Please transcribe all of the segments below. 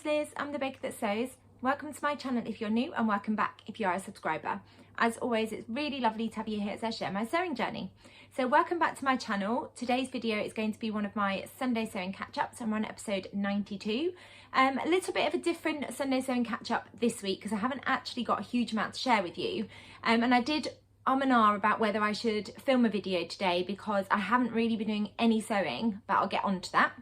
name's Liz, I'm the baker that sews. Welcome to my channel if you're new, and welcome back if you are a subscriber. As always, it's really lovely to have you here as I share my sewing journey. So welcome back to my channel. Today's video is going to be one of my Sunday sewing catch-ups. I'm on episode 92. A little bit of a different Sunday sewing catch-up this week because I haven't actually got a huge amount to share with you. And I did and ah about whether I should film a video today because I haven't really been doing any sewing, but I'll get on to that.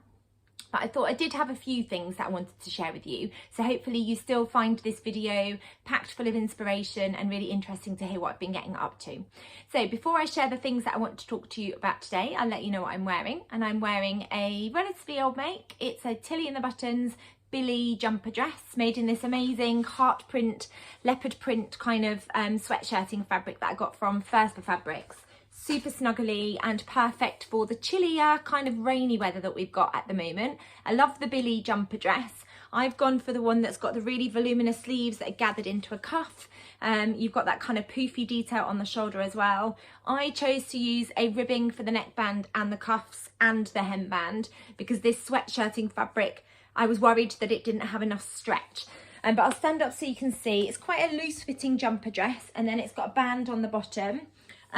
But I thought I did have a few things that I wanted to share with you. So hopefully you still find this video packed full of inspiration and really interesting to hear what I've been getting up to. So before I share the things that I want to talk to you about today, I'll let you know what I'm wearing. And I'm wearing a relatively old make. It's a Tilly and the Buttons Billy jumper dress made in this amazing heart print, leopard print kind of sweatshirting fabric that I got from First for Fabrics. Super snuggly and perfect for the chillier kind of rainy weather that we've got at the moment. I love the Billy jumper dress. I've gone for the one that's got the really voluminous sleeves that are gathered into a cuff. You've got that kind of poofy detail on the shoulder as well. I chose to use a ribbing for the neckband and the cuffs and the hemband because this sweatshirting fabric, I was worried that it didn't have enough stretch. But I'll stand up so you can see. It's quite a loose fitting jumper dress, and then it's got a band on the bottom.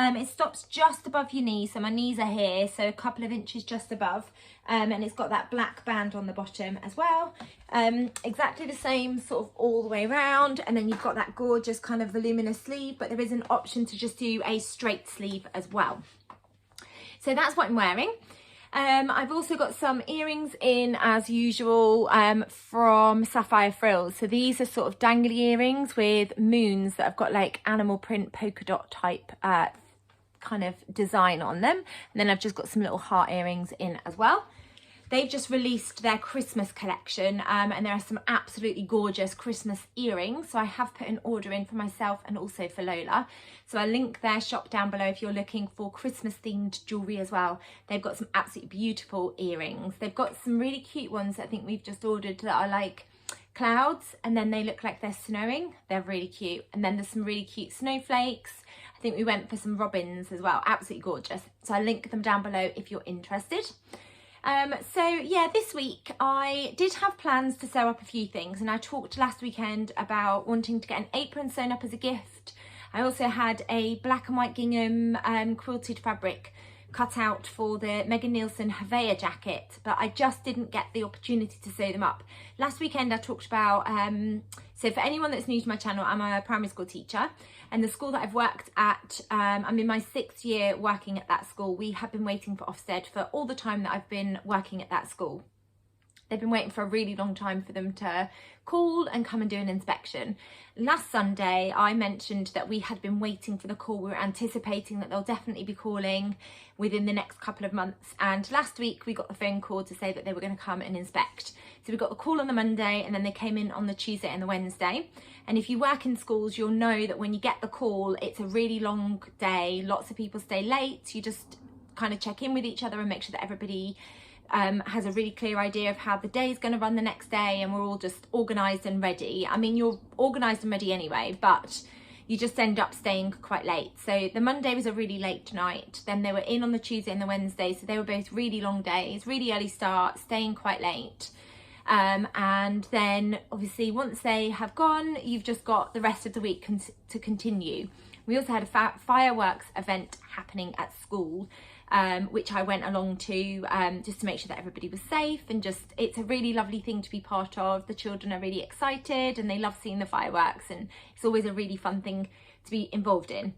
It stops just above your knees, so my knees are here, so a couple of inches just above, and it's got that black band on the bottom as well. Exactly the same sort of all the way around, and then you've got that gorgeous kind of voluminous sleeve, but there is an option to just do a straight sleeve as well. So that's what I'm wearing. I've also got some earrings in as usual from Sapphire Frills. So these are sort of dangly earrings with moons that have got like animal print polka dot type kind of design on them. And then I've just got some little heart earrings in as well. They've just released their Christmas collection and there are some absolutely gorgeous Christmas earrings. So I have put an order in for myself and also for Lola. So I'll link their shop down below if you're looking for Christmas themed jewellery as well. They've got some absolutely beautiful earrings. They've got some really cute ones that I think we've just ordered that are like clouds and then they look like they're snowing. They're really cute. And then there's some really cute snowflakes. I think we went for some robins as well. Absolutely gorgeous. So I'll link them down below if you're interested. So yeah, this week I did have plans to sew up a few things, and I talked last weekend about wanting to get an apron sewn up as a gift. I also had a black and white gingham quilted fabric cut out for the Megan Nielsen Havea jacket, but I just didn't get the opportunity to sew them up. Last weekend I talked about, so for anyone that's new to my channel, I'm a primary school teacher, and the school that I've worked at, I'm in my 6th year working at that school. We have been waiting for Ofsted for all the time that I've been working at that school. They've been waiting for a really long time for them to call and come and do an inspection. Last Sunday, I mentioned that we had been waiting for the call. We were anticipating that they'll definitely be calling within the next couple of months. And last week we got the phone call to say that they were going to come and inspect. So we got the call on the Monday and then they came in on the Tuesday and the Wednesday. And if you work in schools, you'll know that when you get the call, it's a really long day. Lots of people stay late. You just kind of check in with each other and make sure that everybody has a really clear idea of how the day is going to run the next day, and we're all just organised and ready. I mean, you're organised and ready anyway, but you just end up staying quite late. So the Monday was a really late night, then they were in on the Tuesday and the Wednesday, so they were both really long days, really early start, staying quite late. And then obviously once they have gone, you've just got the rest of the week to continue. We also had a fireworks event happening at school, which I went along to just to make sure that everybody was safe, and just it's a really lovely thing to be part of. The children are really excited and they love seeing the fireworks, and it's always a really fun thing to be involved in.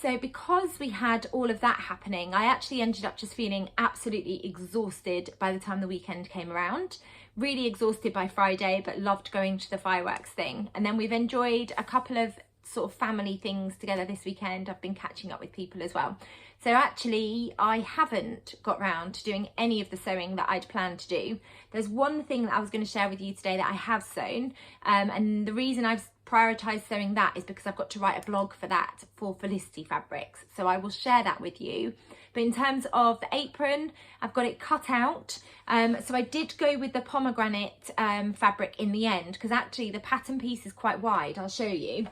So because we had all of that happening, I actually ended up just feeling absolutely exhausted by the time the weekend came around. Really exhausted by Friday, but loved going to the fireworks thing. And then we've enjoyed a couple of sort of family things together this weekend. I've been catching up with people as well. So actually I haven't got round to doing any of the sewing that I'd planned to do. There's one thing that I was going to share with you today that I have sewn, and the reason I've prioritised sewing that is because I've got to write a blog for that for Felicity Fabrics, so I will share that with you. But in terms of the apron, I've got it cut out, so I did go with the pomegranate fabric in the end, because actually the pattern piece is quite wide. I'll show you.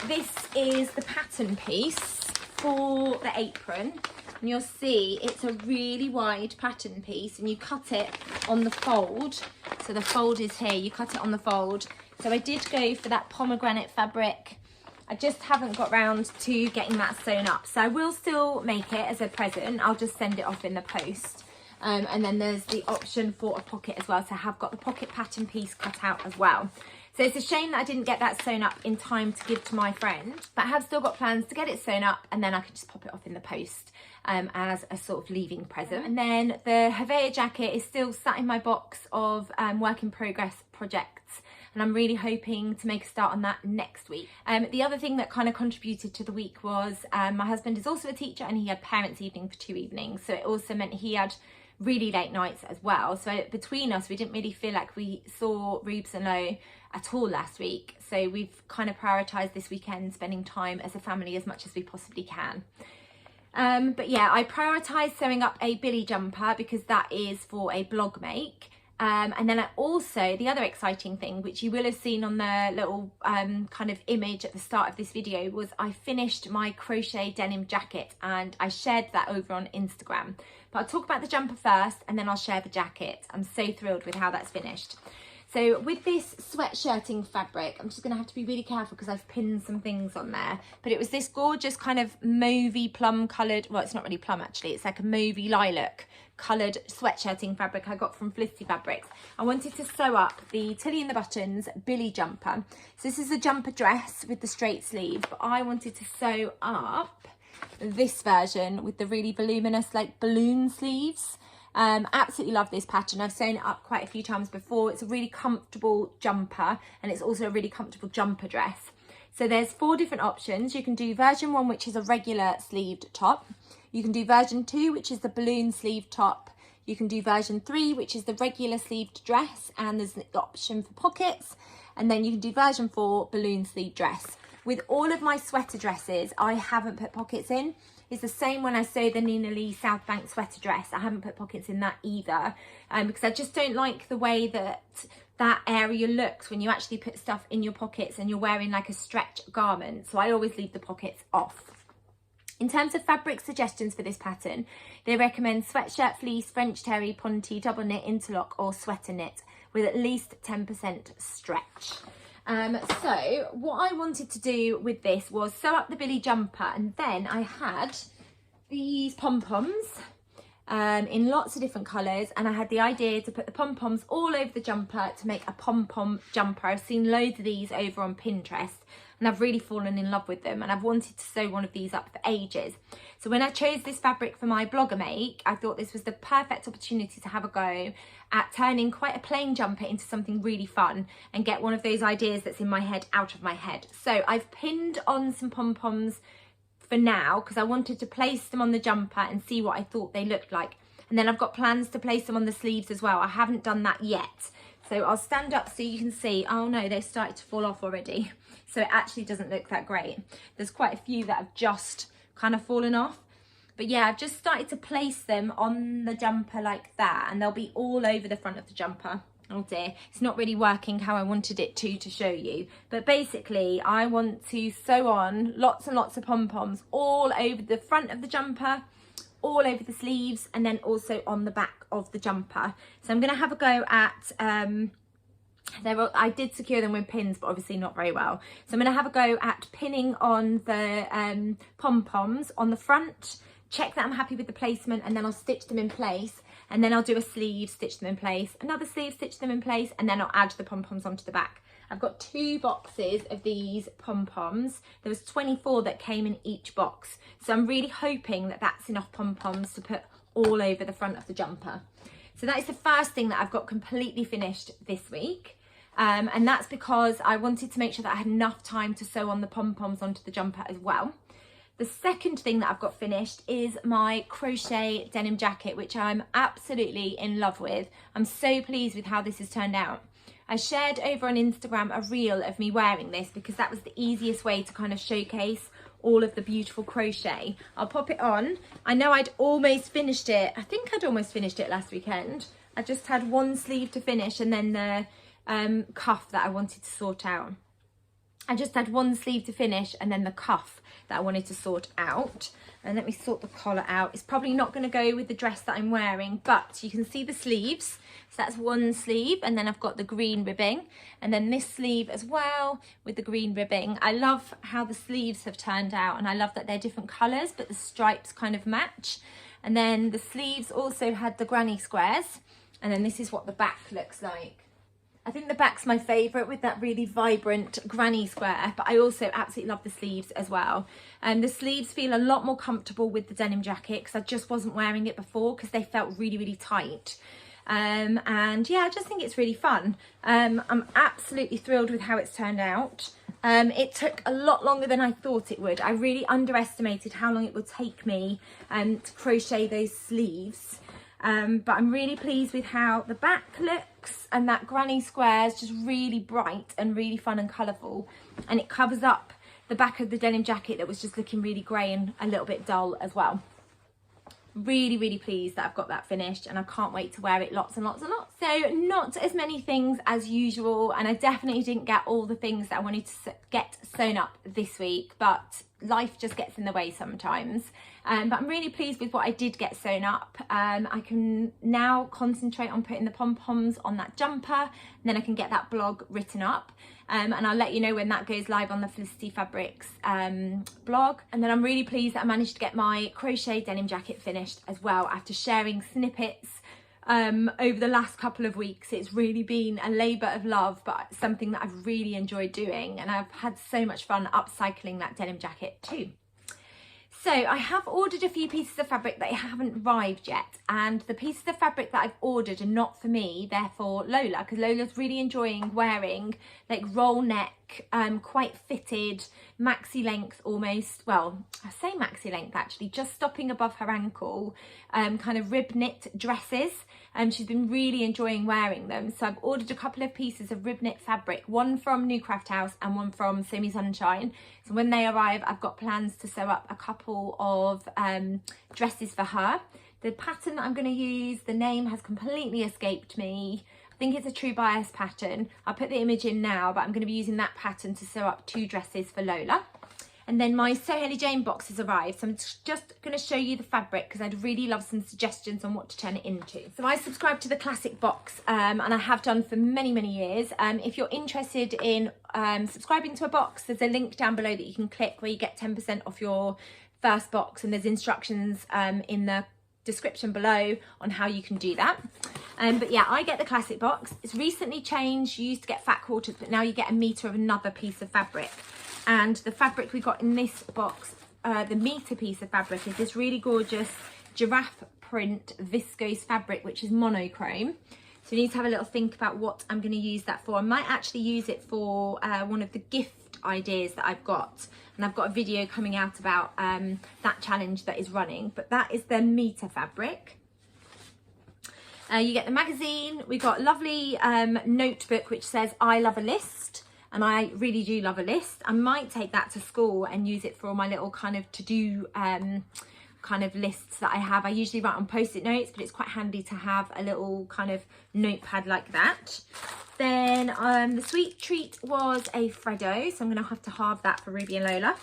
This is the pattern piece for the apron, and you'll see it's a really wide pattern piece, and you cut it on the fold. So the fold is here, you cut it on the fold. So I did go for that pomegranate fabric. I just haven't got round to getting that sewn up. So I will still make it as a present. I'll just send it off in the post. And then there's the option for a pocket as well. So I have got the pocket pattern piece cut out as well. So it's a shame that I didn't get that sewn up in time to give to my friend, but I have still got plans to get it sewn up, and then I can just pop it off in the post as a sort of leaving present. And then the Havea jacket is still sat in my box of work in progress projects, and I'm really hoping to make a start on that next week. The other thing that kind of contributed to the week was my husband is also a teacher, and he had parents' evening for 2 evenings, so it also meant he had really late nights as well. So between us, we didn't really feel like we saw Rubes and Lo at all last week. So we've kind of prioritised this weekend spending time as a family as much as we possibly can. But yeah, I prioritised sewing up a Billy jumper because that is for a blog make. And then I also, the other exciting thing, which you will have seen on the little kind of image at the start of this video, was I finished my crochet denim jacket, and I shared that over on Instagram. But I'll talk about the jumper first, and then I'll share the jacket. I'm so thrilled with how that's finished. So with this sweatshirting fabric, I'm just going to have to be really careful because I've pinned some things on there. But it was this gorgeous kind of mauvey plum coloured, well, it's not really plum actually, it's like a mauvey lilac coloured sweatshirting fabric I got from Felicity Fabrics. I wanted to sew up the Tilly and the Buttons Billy jumper. So this is a jumper dress with the straight sleeves, but I wanted to sew up this version with the really voluminous like balloon sleeves. Absolutely love this pattern. I've sewn it up quite a few times before. It's a really comfortable jumper, and it's also a really comfortable jumper dress. So there's 4 different options. You can do version 1, which is a regular sleeved top. You can do version 2, which is the balloon sleeve top. You can do version 3, which is the regular sleeved dress, and there's an option for pockets. And then you can do version 4, balloon sleeve dress. With all of my sweater dresses, I haven't put pockets in. It's the same when I sew the Nina Lee South Bank sweater dress. I haven't put pockets in that either, because I just don't like the way that that area looks when you actually put stuff in your pockets and you're wearing like a stretch garment. So I always leave the pockets off. In terms of fabric suggestions for this pattern, they recommend sweatshirt, fleece, French terry, ponte, double knit, interlock or sweater knit with at least 10% stretch. So what I wanted to do with this was sew up the Billy jumper, and then I had these pom-poms in lots of different colours, and I had the idea to put the pom-poms all over the jumper to make a pom-pom jumper. I've seen loads of these over on Pinterest, and I've really fallen in love with them, and I've wanted to sew one of these up for ages. So when I chose this fabric for my blogger make, I thought this was the perfect opportunity to have a go at turning quite a plain jumper into something really fun and get one of those ideas that's in my head out of my head. So I've pinned on some pom-poms for now because I wanted to place them on the jumper and see what I thought they looked like. And then I've got plans to place them on the sleeves as well. I haven't done that yet. So I'll stand up so you can see. Oh no, they've started to fall off already. So it actually doesn't look that great. There's quite a few that have just kind of fallen off. But yeah, I've just started to place them on the jumper like that, and they'll be all over the front of the jumper. Oh dear, it's not really working how I wanted it to show you. But basically, I want to sew on lots and lots of pom-poms all over the front of the jumper, all over the sleeves, and then also on the back of the jumper. So I'm going to have a go at... I did secure them with pins, but obviously not very well. So I'm going to have a go at pinning on the pom-poms on the front, check that I'm happy with the placement, and then I'll stitch them in place. And then I'll do a sleeve, stitch them in place, another sleeve, stitch them in place, and then I'll add the pom-poms onto the back. I've got 2 boxes of these pom-poms. There was 24 that came in each box. So I'm really hoping that that's enough pom-poms to put all over the front of the jumper. So that is the first thing that I've got completely finished this week. And that's because I wanted to make sure that I had enough time to sew on the pom-poms onto the jumper as well. The second thing that I've got finished is my crochet denim jacket, which I'm absolutely in love with. I'm so pleased with how this has turned out. I shared over on Instagram a reel of me wearing this because that was the easiest way to kind of showcase all of the beautiful crochet. I'll pop it on. I know I'd almost finished it. I think I'd almost finished it last weekend. I just had one sleeve to finish and then the cuff that I wanted to sort out. I just had one sleeve to finish and then the cuff that I wanted to sort out. And let me sort the collar out. It's probably not going to go with the dress that I'm wearing, but you can see the sleeves. So that's one sleeve, and then I've got the green ribbing, and then this sleeve as well with the green ribbing. I love how the sleeves have turned out, and I love that they're different colours, but the stripes kind of match. And then the sleeves also had the granny squares, and then this is what the back looks like. I think the back's my favourite with that really vibrant granny square, but I also absolutely love the sleeves as well. And the sleeves feel a lot more comfortable with the denim jacket because I just wasn't wearing it before because they felt really, really tight. And yeah, I just think it's really fun. I'm absolutely thrilled with how it's turned out. It took a lot longer than I thought it would. I really underestimated how long it would take me to crochet those sleeves. But I'm really pleased with how the back looks, and that granny square is just really bright and really fun and colourful, and it covers up the back of the denim jacket that was just looking really grey and a little bit dull as well. Really, really pleased that I've got that finished, and I can't wait to wear it lots and lots and lots. So not as many things as usual, and I definitely didn't get all the things that I wanted to get sewn up this week, but life just gets in the way sometimes. But I'm really pleased with what I did get sewn up. I can now concentrate on putting the pom-poms on that jumper, and then I can get that blog written up. And I'll let you know when that goes live on the Felicity Fabrics blog. And then I'm really pleased that I managed to get my crochet denim jacket finished as well after sharing snippets over the last couple of weeks. It's really been a labour of love, but something that I've really enjoyed doing, and I've had so much fun upcycling that denim jacket too. So I have ordered a few pieces of fabric that haven't arrived yet, and the pieces of fabric that I've ordered are not for me, they're for Lola, because Lola's really enjoying wearing like roll neck, quite fitted, maxi length almost, well, I say maxi length actually, just stopping above her ankle, kind of rib knit dresses. She's been really enjoying wearing them. So I've ordered a couple of pieces of rib knit fabric, one from New Craft House and one from Sew Me Sunshine. So when they arrive, I've got plans to sew up a couple of dresses for her. The pattern that I'm going to use, the name has completely escaped me. I think it's a True Bias pattern. I'll put the image in now, but I'm going to be using that pattern to sew up 2 dresses for Lola. And then my Sew Hayley Jane box has arrived, so I'm just going to show you the fabric because I'd really love some suggestions on what to turn it into. So I subscribe to the classic box, and I have done for many, many years. If you're interested in subscribing to a box, there's a link down below that you can click where you get 10% off your first box, and there's instructions in the description below on how you can do that. But yeah, I get the classic box. It's recently changed. You used to get fat quarters, but now you get a metre of another piece of fabric. And the fabric we got in this box, the metre piece of fabric, is this really gorgeous giraffe print viscose fabric, which is monochrome. So you need to have a little think about what I'm going to use that for. I might actually use it for one of the gift ideas that I've got. And I've got a video coming out about that challenge that is running. But that is the metre fabric. You get the magazine. We've got a lovely notebook which says I love a list. And I really do love a list. I might take that to school and use it for all my little kind of to-do kind of lists that I have. I usually write on post-it notes, but it's quite handy to have a little kind of notepad like that. Then the sweet treat was a Freddo, so I'm going to have to halve that for Ruby and Lola.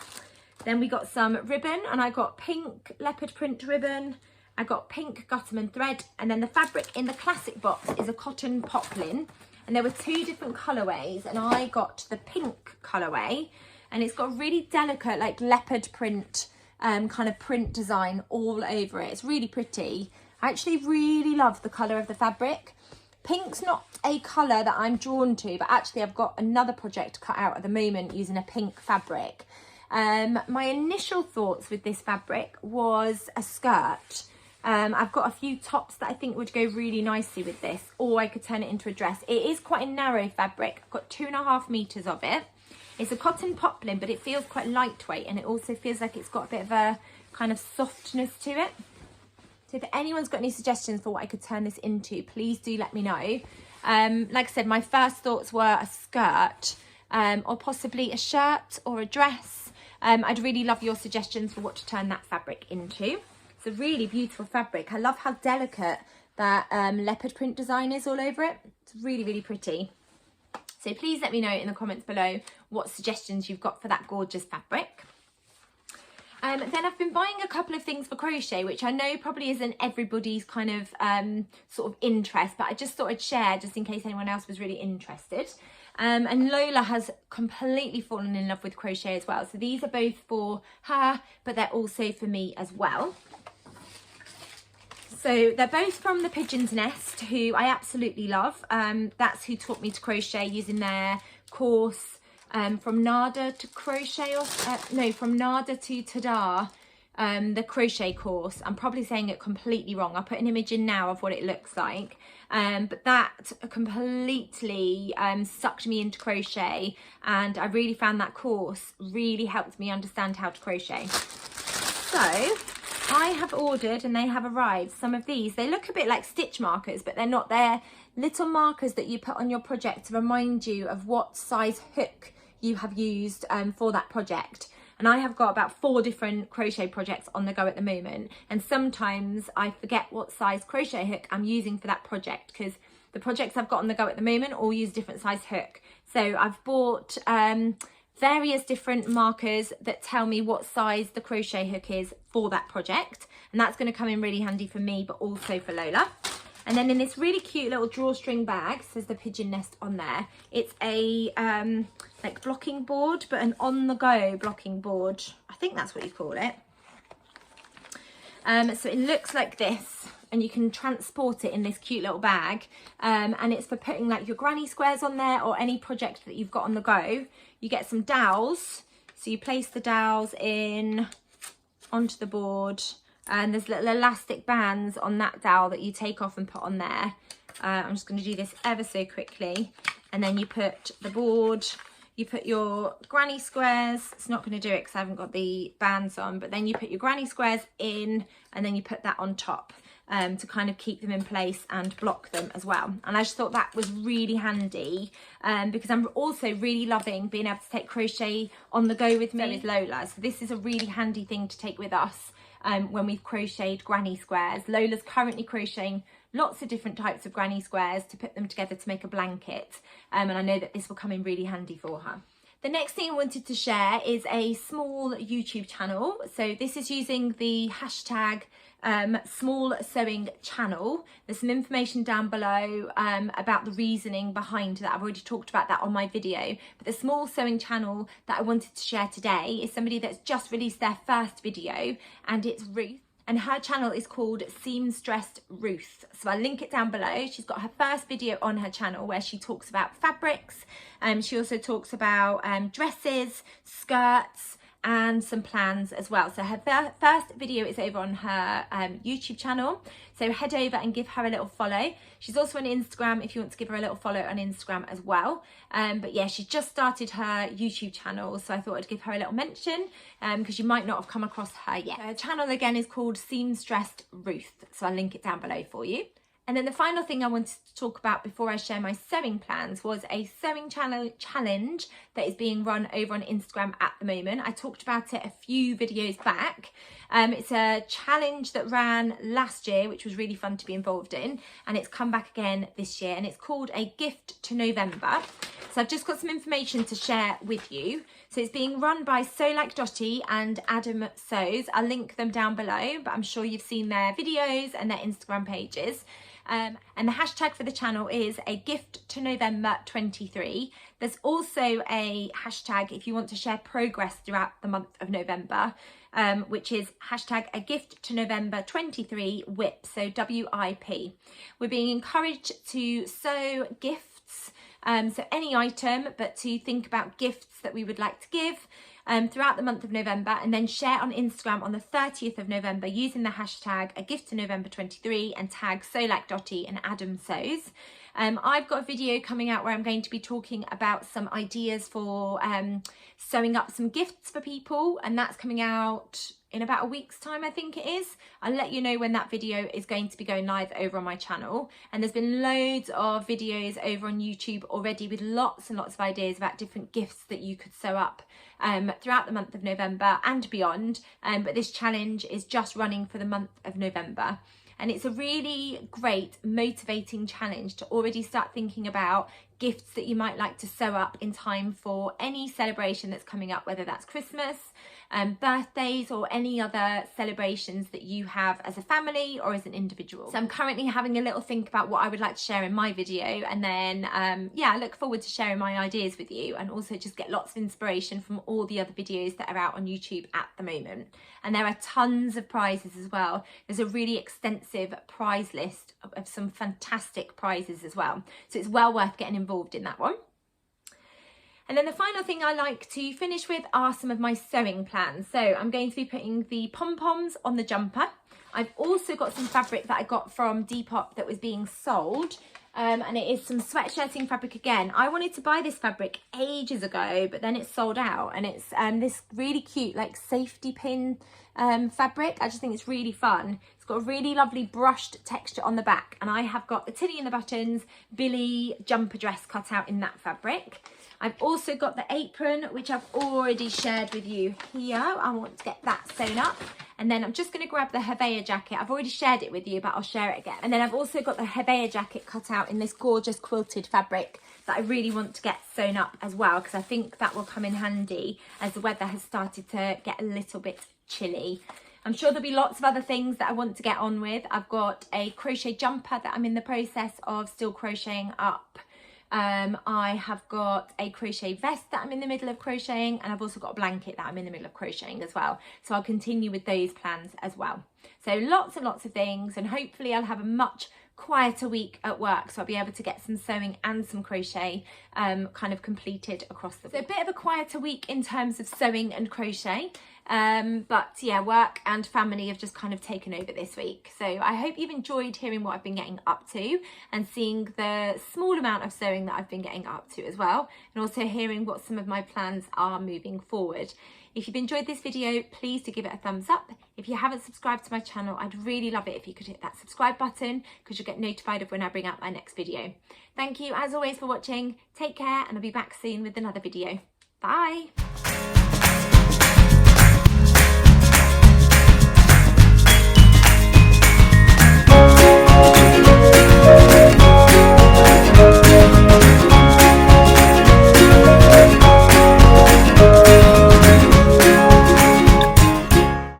Then we got some ribbon, and I got pink leopard print ribbon. I got pink Gutterman thread, and then the fabric in the classic box is a cotton poplin. And there were 2 different colourways, and I got the pink colourway, and it's got a really delicate like leopard print kind of print design all over it. It's really pretty. I actually really love the colour of the fabric. Pink's not a colour that I'm drawn to, but actually I've got another project cut out at the moment using a pink fabric. My initial thoughts with this fabric was a skirt. I've got a few tops that I think would go really nicely with this, or I could turn it into a dress. It is quite a narrow fabric. I've got 2.5 meters of it. It's a cotton poplin, but it feels quite lightweight, and it also feels like it's got a bit of a kind of softness to it. So if anyone's got any suggestions for what I could turn this into, please do let me know. Like I said, my first thoughts were a skirt, or possibly a shirt or a dress. I'd really love your suggestions for what to turn that fabric into. It's a really beautiful fabric. I love how delicate that leopard print design is all over it. It's really, really pretty. So please let me know in the comments below what suggestions you've got for that gorgeous fabric. Then I've been buying a couple of things for crochet, which I know probably isn't everybody's kind of sort of interest, but I just thought I'd share just in case anyone else was really interested. And Lola has completely fallen in love with crochet as well. So these are both for her, but they're also for me as well. So they're both from the Pigeon's Nest, who I absolutely love. That's who taught me to crochet using their course from Nada to crochet, or no, from Nada to Tada, the crochet course. I'm probably saying it completely wrong. I'll put an image in now of what it looks like. But that completely sucked me into crochet, and I really found that course really helped me understand how to crochet. So I have ordered, and they have arrived, some of these. They look a bit like stitch markers, but they're not. They're little markers that you put on your project to remind you of what size hook you have used for that project. And I have got about 4 different crochet projects on the go at the moment, and sometimes I forget what size crochet hook I'm using for that project, because the projects I've got on the go at the moment all use different size hook. So I've bought various different markers that tell me what size the crochet hook is for that project, and that's going to come in really handy for me, but also for Lola. And then in this really cute little drawstring bag, says the Pigeon Nest on there, it's a like blocking board, but an on-the-go blocking board. I think that's what you call it. So it looks like this, and you can transport it in this cute little bag. And it's for putting like your granny squares on there, or any project that you've got on the go. You get some dowels, so you place the dowels in onto the board. And there's little elastic bands on that dowel that you take off and put on there. I'm just going to do this ever so quickly. And then you put the board, you put your granny squares. It's not going to do it because I haven't got the bands on, but then you put your granny squares in, and then you put that on top to kind of keep them in place and block them as well. And I just thought that was really handy because I'm also really loving being able to take crochet on the go with me with Lola. So this is a really handy thing to take with us when we've crocheted granny squares. Lola's currently crocheting lots of different types of granny squares to put them together to make a blanket, and I know that this will come in really handy for her. The next thing I wanted to share is a small YouTube channel. So this is using the hashtag small sewing channel. There's some information down below about the reasoning behind that. I've already talked about that on my video, but the small sewing channel that I wanted to share today is somebody that's just released their first video, and it's Ruth. And her channel is called Seamstressed Ruth. So I'll link it down below. She's got her first video on her channel where she talks about fabrics. She also talks about dresses, skirts, and some plans as well. So her first video is over on her YouTube channel. So head over and give her a little follow. She's also on Instagram if you want to give her a little follow on Instagram as well. But yeah, she just started her YouTube channel, so I thought I'd give her a little mention because you might not have come across her yet. Her channel again is called Seamstressed Ruth, so I'll link it down below for you. And then the final thing I wanted to talk about before I share my sewing plans was a sewing challenge that is being run over on Instagram at the moment. I talked about it a few videos back. It's a challenge that ran last year, which was really fun to be involved in, and it's come back again this year, and it's called A Gift to November. So I've just got some information to share with you. So it's being run by Sewlikedotty and Adam Sews. I'll link them down below, but I'm sure you've seen their videos and their Instagram pages. And the hashtag for the channel is A Gift to November 23. There's also a hashtag if you want to share progress throughout the month of November, which is hashtag A Gift to November 23 WIP, so WIP. We're being encouraged to sew gifts, so any item, but to think about gifts that we would like to give throughout the month of November, and then share on Instagram on the 30th of November using the hashtag A Gift to November 23 and tag Sewlikedotty and Adam Sews. I've got a video coming out where I'm going to be talking about some ideas for sewing up some gifts for people, and that's coming out in about a week's time, I think it is. I'll let you know when that video is going to be going live over on my channel. And there's been loads of videos over on YouTube already with lots and lots of ideas about different gifts that you could sew up throughout the month of November and beyond. But this challenge is just running for the month of November. And it's a really great motivating challenge to already start thinking about gifts that you might like to sew up in time for any celebration that's coming up, whether that's Christmas, birthdays, or any other celebrations that you have as a family or as an individual. So I'm currently having a little think about what I would like to share in my video, and then yeah, I look forward to sharing my ideas with you, and also just get lots of inspiration from all the other videos that are out on YouTube at the moment. And there are tons of prizes as well. There's a really extensive prize list of some fantastic prizes as well, so it's well worth getting involved in that one. And then the final thing I like to finish with are some of my sewing plans. So I'm going to be putting the pom-poms on the jumper. I've also got some fabric that I got from Depop that was being sold. And it is some sweatshirting fabric again. I wanted to buy this fabric ages ago, but then it's sold out. And it's this really cute like safety pin fabric. I just think it's really fun. It's got a really lovely brushed texture on the back. And I have got the Tilly in the Buttons Billy jumper dress cut out in that fabric. I've also got the apron, which I've already shared with you here. I want to get that sewn up. And then I'm just going to grab the Havea jacket. I've already shared it with you, but I'll share it again. And then I've also got the Havea jacket cut out in this gorgeous quilted fabric that I really want to get sewn up as well, because I think that will come in handy as the weather has started to get a little bit chilly. I'm sure there'll be lots of other things that I want to get on with. I've got a crochet jumper that I'm in the process of still crocheting up. I have got a crochet vest that I'm in the middle of crocheting, and I've also got a blanket that I'm in the middle of crocheting as well. So I'll continue with those plans as well. So lots and lots of things, and hopefully I'll have a much quieter week at work, so I'll be able to get some sewing and some crochet kind of completed across the week. So a bit of a quieter week in terms of sewing and crochet, but yeah, work and family have just kind of taken over this week. So I hope you've enjoyed hearing what I've been getting up to and seeing the small amount of sewing that I've been getting up to as well, and also hearing what some of my plans are moving forward. If you've enjoyed this video, please do give it a thumbs up. If you haven't subscribed to my channel, I'd really love it if you could hit that subscribe button, because you'll get notified of when I bring out my next video. Thank you as always for watching. Take care, and I'll be back soon with another video. Bye.